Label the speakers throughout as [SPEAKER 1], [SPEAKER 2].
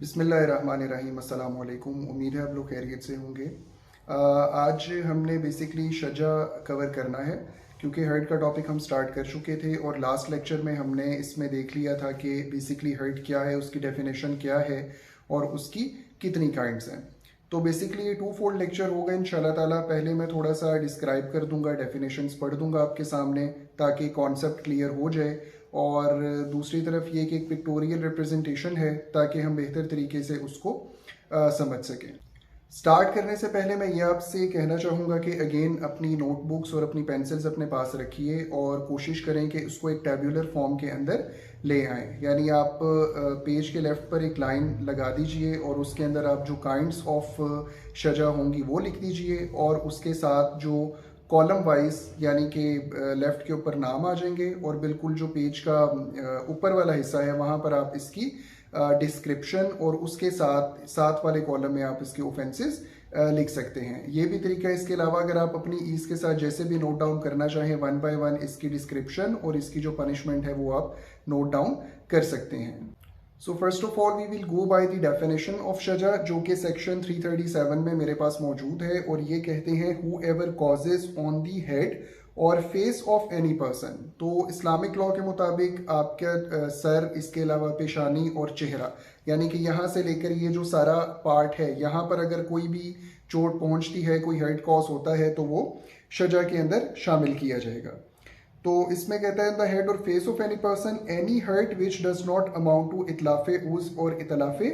[SPEAKER 1] बिस्मिल्लाहिर्रहमानिर्रहीम। अस्सलाम वालेकुम। उम्मीद है आप लोग खैरियत से होंगे। आज हमने बेसिकली शजा कवर करना है क्योंकि हर्ट का टॉपिक हम स्टार्ट कर चुके थे और लास्ट लेक्चर में हमने इसमें देख लिया था कि बेसिकली हर्ट क्या है, उसकी डेफिनेशन क्या है और उसकी कितनी काइंड्स हैं। तो बेसिकली ये टू फोल्ड लेक्चर होगा इंशाल्लाह ताला। पहले मैं थोड़ा सा डिस्क्राइब कर दूंगा, डेफिनेशंस पढ़ दूंगा आपके सामने ताकि कॉन्सेप्ट क्लियर हो जाए, और दूसरी तरफ ये कि एक पिक्टोरियल रिप्रेजेंटेशन है ताकि हम बेहतर तरीके से उसको समझ सकें। स्टार्ट करने से पहले मैं ये आपसे कहना चाहूँगा कि अगेन अपनी नोटबुक्स और अपनी पेंसिल्स अपने पास रखिए और कोशिश करें कि उसको एक टेबुलर फॉर्म के अंदर ले आएँ। यानी आप पेज के लेफ्ट पर एक लाइन लगा दीजिए और उसके अंदर आप जो काइंड्स ऑफ शजा होंगी वो लिख दीजिए, और उसके साथ जो कॉलम वाइज यानी कि लेफ्ट के ऊपर नाम आ जाएंगे, और बिल्कुल जो पेज का ऊपर वाला हिस्सा है वहाँ पर आप इसकी डिस्क्रिप्शन और उसके साथ वाले कॉलम में आप इसके ऑफेंसेस लिख सकते हैं। ये भी तरीका है। इसके अलावा अगर आप अपनी ईज के साथ जैसे भी नोट डाउन करना चाहें, वन बाय वन इसकी डिस्क्रिप्शन और इसकी जो पनिशमेंट है वो आप नोट डाउन कर सकते हैं। So first of all we will go by the definition of शजा, जो कि सेक्शन 337 में मेरे पास मौजूद है, और ये कहते हैं who ever causes on the head or face of any person. तो इस्लामिक लॉ के मुताबिक आपका सर, इसके अलावा पेशानी और चेहरा, यानी कि यहाँ से लेकर ये जो सारा पार्ट है, यहाँ पर अगर कोई भी चोट पहुँचती है, कोई हर्ट कॉज होता है, तो वो शजा के अंदर शामिल किया जाएगा। तो इसमें कहता है the head or face of any person any hurt which does not amount to इतलाफे उज़्व और इतलाफे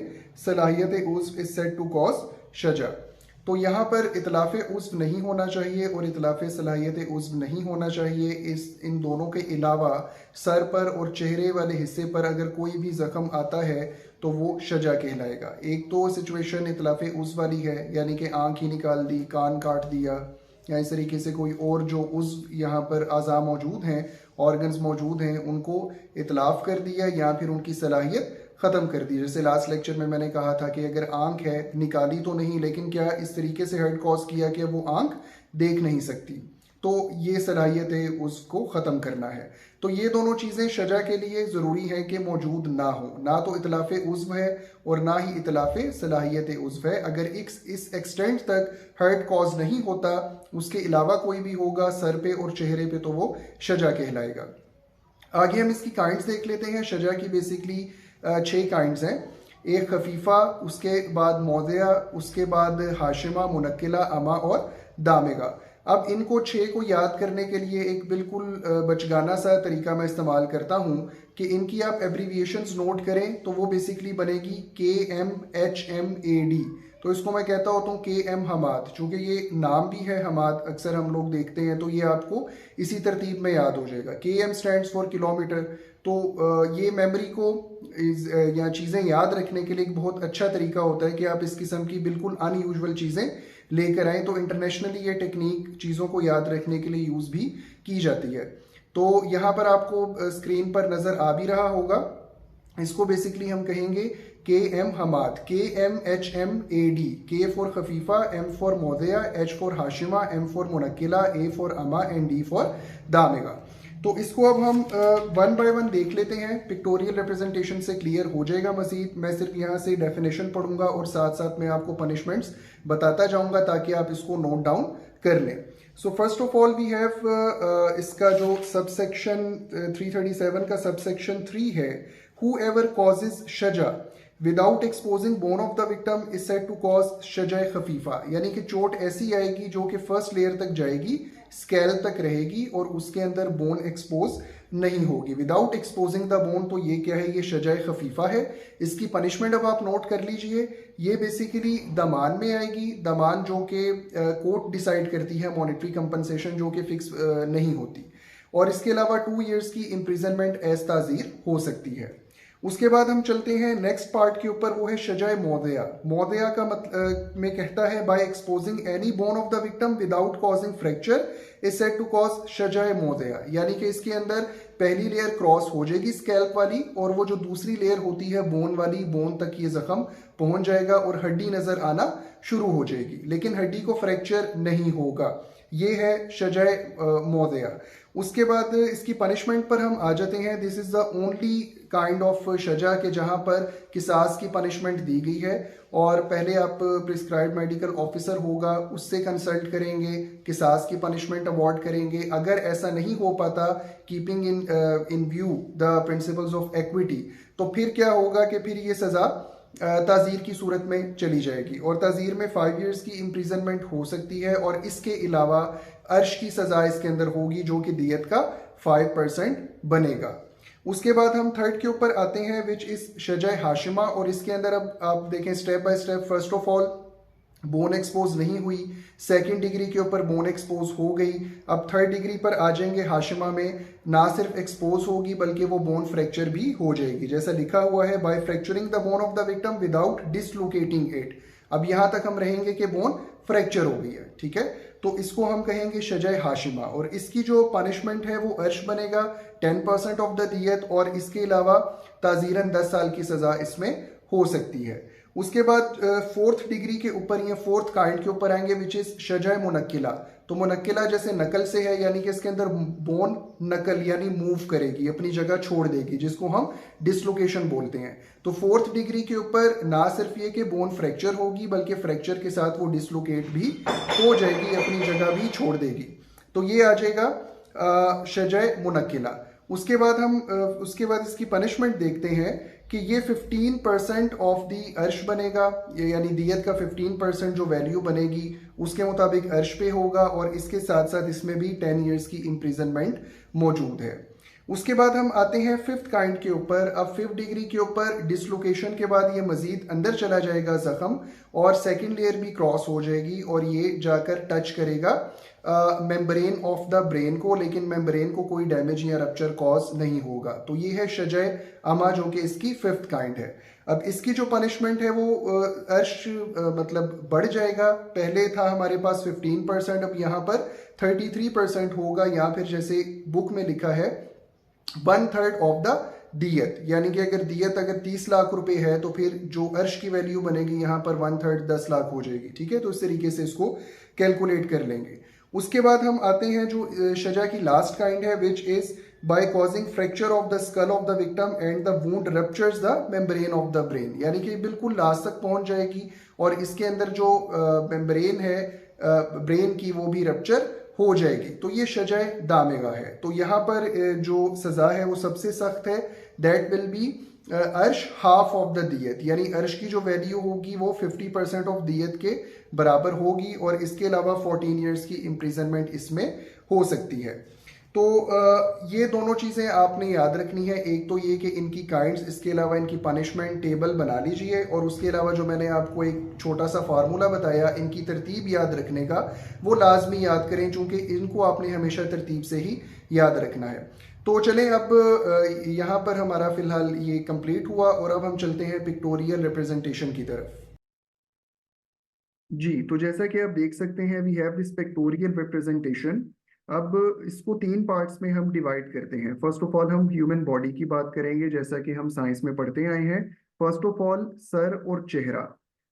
[SPEAKER 1] सलाहियत उज़्व इज सेड टू कॉज शजा। तो यहाँ पर इतलाफे उज़्व नहीं होना चाहिए और इतलाफे सलाहियत उज़्व नहीं होना चाहिए। इन दोनों के अलावा सर पर और चेहरे वाले हिस्से पर अगर कोई भी जख्म आता है तो वो शजा कहलाएगा। एक तो सिचुएशन इतलाफे उज़्व वाली है, यानी कि आँख ही निकाल दी, कान काट दिया, या इस तरीके से कोई और जो उज़्व यहाँ पर आज़ा मौजूद हैं, ऑर्गन्स मौजूद हैं, उनको इतलाफ कर दिया या फिर उनकी सलाहियत ख़त्म कर दी। जैसे लास्ट लेक्चर में मैंने कहा था कि अगर आंख है, निकाली तो नहीं, लेकिन क्या इस तरीके से हर्ट कॉज किया कि वो आंख देख नहीं सकती, तो ये सलाहियत है उसको ख़त्म करना है। तो ये दोनों चीज़ें शजा के लिए ज़रूरी है कि मौजूद ना हो, ना तो इतलाफ़े उज़्व है और ना ही इतलाफ़े सलाहियत उज़्व है। अगर इस एक्सटेंट तक हर्ट कॉज नहीं होता, उसके अलावा कोई भी होगा सर पे और चेहरे पे, तो वो शजा कहलाएगा। आगे हम इसकी काइंड्स देख लेते हैं। शजा की बेसिकली 6 काइंड्स हैं। एक खफीफा, उसके बाद मौज़िया, उसके बाद हाशिमा, मुनक्किला, अमा और दामेगा। अब इनको 6 को याद करने के लिए एक बिल्कुल बचगाना सा तरीका मैं इस्तेमाल करता हूँ कि इनकी आप एब्रीविएशंस नोट करें तो वो बेसिकली बनेगी KMHMAD। तो इसको मैं कहता होता हूँ KM हमाद। चूँकि ये नाम भी है हमाद, अक्सर हम लोग देखते हैं, तो ये आपको इसी तरतीब में याद हो जाएगा। KM stands for kilometre. तो ये मेमोरी को या चीज़ें याद रखने के लिए एक बहुत अच्छा तरीका होता है कि आप इस किस्म की बिल्कुल अनयूजुअल चीज़ें लेकर आएँ। तो इंटरनेशनली ये टेक्निक चीज़ों को याद रखने के लिए यूज़ भी की जाती है। तो यहाँ पर आपको स्क्रीन पर नज़र आ भी रहा होगा। इसको बेसिकली हम कहेंगे KM हमाद, KMHMAD। K फॉर खफीफा, M फॉर मौज़िया, H फॉर हाशिमा, M फॉर मुनक्किला, A फॉर अमा एंड D फॉर दामेगा। तो इसको अब हम वन बाय वन देख लेते हैं। पिक्टोरियल रिप्रेजेंटेशन से क्लियर हो जाएगा मजीद। मैं सिर्फ यहाँ से डेफिनेशन पढ़ूंगा और साथ साथ मैं आपको पनिशमेंट्स बताता जाऊंगा ताकि आप इसको नोट डाउन कर लें। So first of all we have इसका जो सबसेक्शन 337 का सबसेक्शन 3 है, whoever causes शजा without exposing bone of the victim is said to cause शजा खफीफा। यानी कि चोट ऐसी आएगी जो कि फर्स्ट लेयर तक जाएगी, स्केल तक रहेगी और उसके अंदर बोन एक्सपोज नहीं होगी। विदाउट एक्सपोजिंग द बोन, तो ये क्या है, ये शजा खफीफा है। इसकी पनिशमेंट अब आप नोट कर लीजिए। ये बेसिकली दमान में आएगी। दमान जो कि कोर्ट डिसाइड करती है, मॉनेटरी कंपनसेशन जो कि फिक्स नहीं होती, और इसके अलावा 2 ईयर्स की इम्प्रिजनमेंट एज ताज़ीर हो सकती है। उसके बाद हम चलते हैं नेक्स्ट पार्ट के ऊपर, वो है शजाए मौज़िया। मौज़िया का मतलब में कहता है by exposing any bone of the victim without causing fracture is said to cause शजाए मौज़िया। यानी कि इसके अंदर पहली लेयर क्रॉस हो जाएगी स्कैल्प वाली, और वो जो दूसरी लेयर होती है बोन वाली, बोन तक ये जख्म पहुंच जाएगा और हड्डी नजर आना शुरू हो जाएगी, लेकिन हड्डी को फ्रैक्चर नहीं होगा। ये है शजाए मौज़िया। उसके बाद इसकी पनिशमेंट पर हम आ जाते हैं। This is the only kind of सजा के जहां पर किसास की पनिशमेंट दी गई है और पहले आप प्रिस्क्राइब्ड मेडिकल ऑफिसर होगा उससे कंसल्ट करेंगे, किसास की पनिशमेंट अवॉर्ड करेंगे। अगर ऐसा नहीं हो पाता keeping in view the principles of equity, तो फिर क्या होगा कि फिर ये सजा ताज़ीर की सूरत में चली जाएगी और ताज़ीर में 5 इयर्स की इम्प्रिजनमेंट हो सकती है और इसके अलावा अर्श की सजा इसके अंदर होगी जो कि दियत का 5% बनेगा। उसके बाद हम थर्ड के ऊपर आते हैं विच इज शजा हाशिमा, और इसके अंदर अब आप देखें step by step. First of all bone expose नहीं हुई, सेकंड डिग्री के ऊपर बोन एक्सपोज हो गई। अब थर्ड डिग्री पर आ जाएंगे हाशिमा में, ना सिर्फ एक्सपोज होगी बल्कि वो बोन फ्रैक्चर भी हो जाएगी, जैसा लिखा हुआ है by fracturing the bone of the victim without dislocating it. अब यहां तक हम रहेंगे कि बोन फ्रैक्चर हो गई है, ठीक है। तो इसको हम कहेंगे शजा हाशिमा और इसकी जो पनिशमेंट है वो अर्श बनेगा 10% ऑफ द दियत, और इसके अलावा ताजीरन 10 साल की सजा इसमें हो सकती है। उसके बाद फोर्थ डिग्री के ऊपर या फोर्थ काइंड के ऊपर आएंगे विच इज शजा मुनक्किला। तो मुनक्किला जैसे नकल से है, यानी कि इसके अंदर बोन नकल यानी मूव करेगी, अपनी जगह छोड़ देगी, जिसको हम डिसलोकेशन बोलते हैं। तो फोर्थ डिग्री के ऊपर ना सिर्फ ये कि बोन फ्रैक्चर होगी बल्कि फ्रैक्चर के साथ वो डिसलोकेट भी हो जाएगी, अपनी जगह भी छोड़ देगी। तो ये आ जाएगा शजा मुनक्किला। उसके बाद इसकी पनिशमेंट देखते हैं कि ये 15% ऑफ दी अर्श बनेगा, यानी दियत का 15% जो वैल्यू बनेगी उसके मुताबिक अर्श पे होगा, और इसके साथ साथ इसमें भी 10 इयर्स की इम्प्रिजनमेंट मौजूद है। उसके बाद हम आते हैं फिफ्थ काइंड के ऊपर। अब फिफ्थ डिग्री के ऊपर डिसलोकेशन के बाद ये मजीद अंदर चला जाएगा जख्म, और सेकेंड लेयर भी क्रॉस हो जाएगी और ये जाकर टच करेगा मेम्ब्रेन ऑफ द ब्रेन को, लेकिन मेम्ब्रेन को कोई डैमेज या रप्चर कॉज नहीं होगा। तो ये है शजा अमा जो कि इसकी फिफ्थ काइंड है। अब इसकी जो पनिशमेंट है वो अर्श मतलब बढ़ जाएगा। पहले था हमारे पास 15%, अब यहाँ पर 33% होगा, या फिर जैसे बुक में लिखा है 1/3 ऑफ द दियत, यानी कि अगर दियत अगर 30 लाख रुपए है तो फिर जो अर्श की वैल्यू बनेगी यहाँ पर 1/3 10 लाख हो जाएगी, ठीक है। तो इस तरीके से इसको कैलकुलेट कर लेंगे। उसके बाद हम आते हैं जो सजा की लास्ट काइंड है which is by causing fracture of the skull of the victim and the wound ruptures the membrane of the brain, यानी कि बिल्कुल लास्ट तक पहुंच जाएगी और इसके अंदर जो मेम्ब्रेन है ब्रेन की वो भी रप्चर हो जाएगी। तो ये शजा दामेगा है। तो यहाँ पर जो सजा है वो सबसे सख्त है, दैट विल बी अर्श हाफ ऑफ द दियत, यानी अर्श की जो वैल्यू होगी वो 50% ऑफ दियत के बराबर होगी, और इसके अलावा 14 इयर्स की इम्प्रिजनमेंट इसमें हो सकती है। तो ये दोनों चीज़ें आपने याद रखनी है, एक तो ये कि इनकी काइंड्स, इसके अलावा इनकी पनिशमेंट टेबल बना लीजिए, और उसके अलावा जो मैंने आपको एक छोटा सा फार्मूला बताया इनकी तरतीब याद रखने का, वो लाजमी याद करें, चूंकि इनको आपने हमेशा तरतीब से ही याद रखना है। तो चलें, अब यहाँ पर हमारा फिलहाल ये कंप्लीट हुआ और अब हम चलते हैं पिक्टोरियल रिप्रेजेंटेशन की तरफ। जी, तो जैसा कि आप देख सकते हैं we have this pictorial representation. अब इसको 3 पार्ट्स में हम डिवाइड करते हैं। फर्स्ट ऑफ ऑल हम ह्यूमन बॉडी की बात करेंगे, जैसा कि हम साइंस में पढ़ते आए हैं। फर्स्ट ऑफ ऑल सर और चेहरा,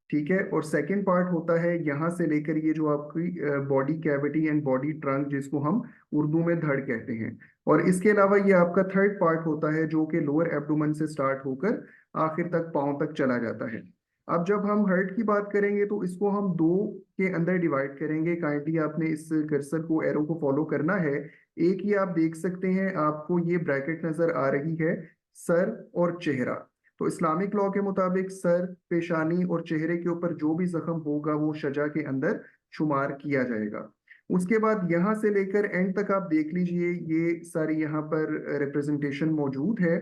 [SPEAKER 1] ठीक है। और सेकंड पार्ट होता है यहाँ से लेकर ये जो आपकी body cavity and body trunk, जिसको हम उर्दू में धड़ कहते हैं। और इसके अलावा ये आपका थर्ड पार्ट होता है जो कि लोअर एब्डोमेन से स्टार्ट होकर आखिर तक पाँव तक चला जाता है। अब जब हम हर्ट की बात करेंगे तो इसको हम दो के अंदर डिवाइड करेंगे। काइंडली आपने इस कर्सर को, एरो को फॉलो करना है। एक ही आप देख सकते हैं, आपको ये ब्रैकेट नजर आ रही है, सर और चेहरा। तो इस्लामिक लॉ के मुताबिक सर, पेशानी और चेहरे के ऊपर जो भी जख्म होगा वो सजा के अंदर शुमार किया जाएगा। उसके बाद यहाँ से लेकर एंड तक आप देख लीजिए, ये सारी यहाँ पर रिप्रेजेंटेशन मौजूद है।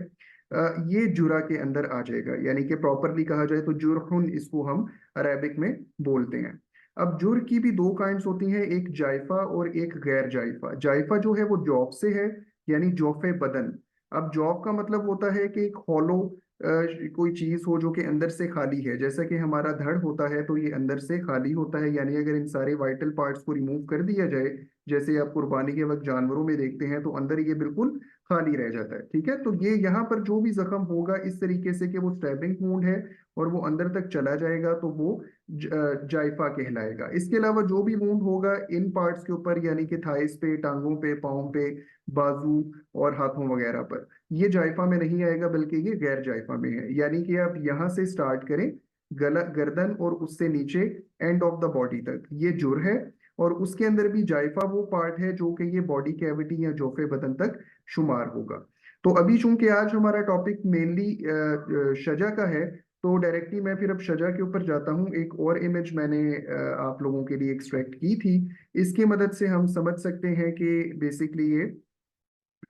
[SPEAKER 1] ये जुरा के अंदर आ जाएगा, यानी कि प्रॉपरली कहा जाए तो जुरहुन इसको हम अरेबिक में बोलते हैं। अब जुर की भी दो काइंड्स होती हैं, एक जायफा और एक गैर जायफा। जायफा जो है वो जॉब से है, यानी जौफे बदन। अब जॉब का मतलब होता है कि एक हॉलो कोई चीज हो जो कि अंदर से खाली है, जैसा कि हमारा धड़ होता है तो ये अंदर से खाली होता है, यानी अगर इन सारे वाइटल पार्ट्स को रिमूव कर दिया जाए, जैसे आप कुर्बानी के वक्त जानवरों में देखते हैं, तो अंदर ये बिल्कुल खाली रह जाता है, ठीक है। तो ये यहाँ पर जो भी जख्म होगा इस तरीके से कि वो स्टैबिंग वुंड है और वो अंदर तक चला जाएगा तो वो जायफा कहलाएगा। इसके अलावा जो भी वूंड होगा इन पार्ट्स के ऊपर, यानी कि थाइस पे, टांगों पे, पाँव पे, बाजू और हाथों वगैरह पर, ये जायफा में नहीं आएगा बल्कि ये गैर जायफा में है। यानी कि आप यहाँ से स्टार्ट करें, गला, गर्दन और उससे नीचे एंड ऑफ द बॉडी तक ये जुर है, और उसके अंदर भी जायफा वो पार्ट है जो कि ये बॉडी कैविटी या जोफे बदन तक शुमार होगा। तो अभी चूंकि आज हमारा टॉपिक मेनली शजा का है, तो डायरेक्टली मैं फिर अब शजा के ऊपर जाता हूँ। एक और इमेज मैंने आप लोगों के लिए एक्सट्रैक्ट की थी, इसकी मदद से हम समझ सकते हैं कि बेसिकली ये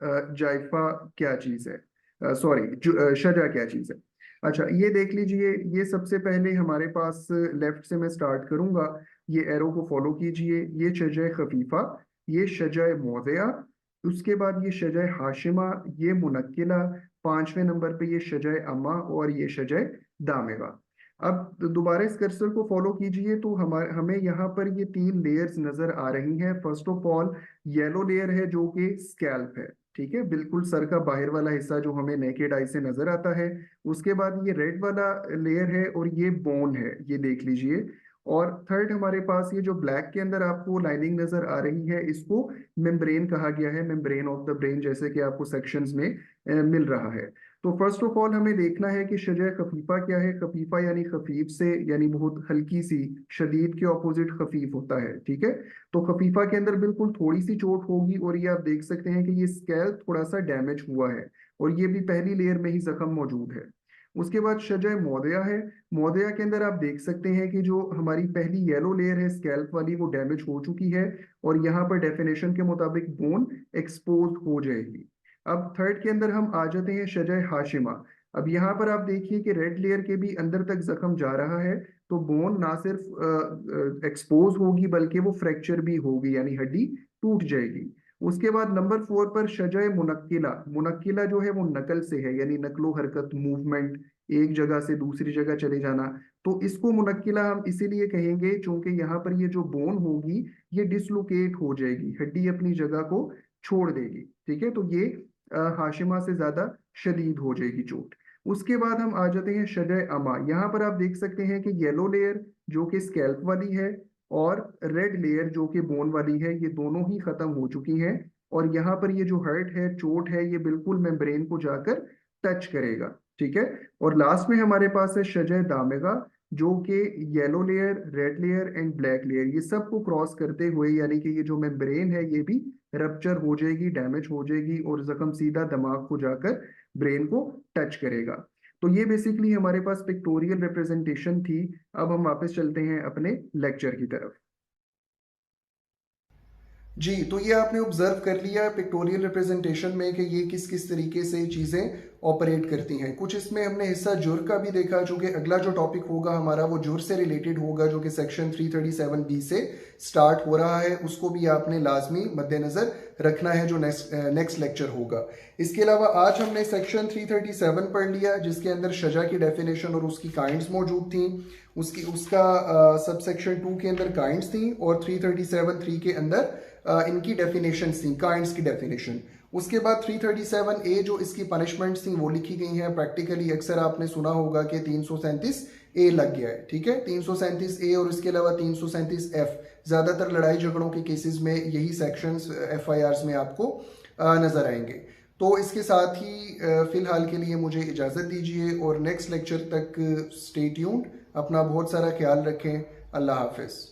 [SPEAKER 1] जायफा क्या चीज है, सॉरी शजा क्या चीज है। अच्छा, ये देख लीजिए, ये सबसे पहले हमारे पास लेफ्ट से मैं स्टार्ट करूंगा, ये एरो को फॉलो कीजिए। ये शजा खफीफा, ये शजा मौज़िया, उसके बाद ये शजा हाशिमा, ये मुनक्किला, पांचवें नंबर पे ये शजा अम्मा, और ये शजा दामिगा। अब दोबारा इस कर्सर को फॉलो कीजिए तो हमें यहाँ पर ये तीन लेयर्स नजर आ रही हैं। First of all yellow layer है जो कि स्कैल्प है, ठीक है, बिल्कुल सर का बाहर वाला हिस्सा जो हमें नेकेड आई से नजर आता है। उसके बाद ये रेड वाला लेयर है और ये बोन है, ये देख लीजिए। और थर्ड हमारे पास ये जो ब्लैक के अंदर आपको लाइनिंग नजर आ रही है, इसको मेम्ब्रेन कहा गया है, मेम्ब्रेन ऑफ द ब्रेन, जैसे कि आपको सेक्शंस में मिल रहा है। तो फर्स्ट ऑफ ऑल हमें देखना है कि शजा खफीफा क्या है। खफीफा यानी खफीफ से, यानी बहुत हल्की सी, शदीद के ऑपोजिट खफीफ होता है, ठीक है। तो खफीफा के अंदर बिल्कुल थोड़ी सी चोट होगी, और ये आप देख सकते हैं कि ये स्कैल्प थोड़ा सा डैमेज हुआ है, और ये भी पहली लेयर में ही जख्म मौजूद है। उसके बाद शजा मौदया है। मौदया के अंदर आप देख सकते हैं कि जो हमारी पहली येलो लेयर है स्कैल्प वाली, वो डैमेज हो चुकी है, और यहाँ पर डेफिनेशन के मुताबिक बोन एक्सपोज हो जाएगी। अब थर्ड के अंदर हम आ जाते हैं शजा हाशिमा। अब यहाँ पर आप देखिए कि रेड लेयर के भी अंदर तक जख्म जा रहा है, तो बोन ना सिर्फ एक्सपोज होगी बल्कि वो फ्रैक्चर भी होगी, यानी हड्डी टूट जाएगी। उसके बाद नंबर 4 पर शजा मुनक्किला। मुनक्किला जो है वो नकल से है, यानी नकलो हरकत, मूवमेंट, एक जगह से दूसरी जगह चले जाना। तो इसको मुनक्किला हम इसीलिए कहेंगे क्योंकि यहाँ पर ये जो बोन होगी ये डिसलोकेट हो जाएगी, हड्डी अपनी जगह को छोड़ देगी, ठीक है। तो ये हाशिमा से ज्यादा शदीद हो जाएगी चोट। उसके बाद हम आ जाते हैं शजा अमा। यहाँ पर आप देख सकते हैं कि येलो लेयर जो कि स्कैल्प वाली है, और रेड लेयर जो कि बोन वाली है, ये दोनों ही खत्म हो चुकी हैं। और यहाँ पर ये जो हर्ट है, चोट है, ये बिल्कुल मेम्ब्रेन को जाकर टच करेगा, ठीक है। और लास्ट में हमारे पास है शजा दामेगा, जो कि yellow layer, red layer and black layer, ये सब को क्रॉस करते हुए, यानी कि ये जो मेम्ब्रेन है ये भी रप्चर हो जाएगी, डैमेज हो जाएगी, और जख्म सीधा दिमाग को जाकर ब्रेन को टच करेगा। तो ये बेसिकली हमारे पास पिक्टोरियल रिप्रेजेंटेशन थी। अब हम वापस चलते हैं अपने लेक्चर की तरफ। जी, तो ये आपने ऑब्जर्व कर लिया पिक्टोरियल रिप्रेजेंटेशन में कि ये किस किस तरीके से चीज़ें ऑपरेट करती हैं। कुछ इसमें हमने हिस्सा जुर का भी देखा, जो कि अगला जो टॉपिक होगा हमारा वो जुर से रिलेटेड होगा, जो कि सेक्शन 337B से स्टार्ट हो रहा है। उसको भी आपने लाजमी मद्देनजर रखना है जो नेक्स्ट लेक्चर होगा। इसके अलावा आज हमने सेक्शन 337 पढ़ लिया, जिसके अंदर शजा की डेफिनेशन और उसकी काइंड्स मौजूद थी। उसका सब सेक्शन 2 के अंदर काइंड्स थी, और 337(3) के अंदर इनकी डेफिनेशन थी, काइंड्स की डेफिनेशन। उसके बाद 337A जो इसकी पनिशमेंट थी वो लिखी गई हैं। प्रैक्टिकली अक्सर आपने सुना होगा कि 337A लग गया है, ठीक है। 337A और इसके अलावा 337F, ज्यादातर लड़ाई झगड़ों के केसेस में यही सेक्शंस FIRs में आपको नजर आएंगे। तो इसके साथ ही फिलहाल के लिए मुझे इजाजत दीजिए, और नेक्स्ट लेक्चर तक स्टे ट्यून्ड। अपना बहुत सारा ख्याल रखें। अल्लाह हाफिज।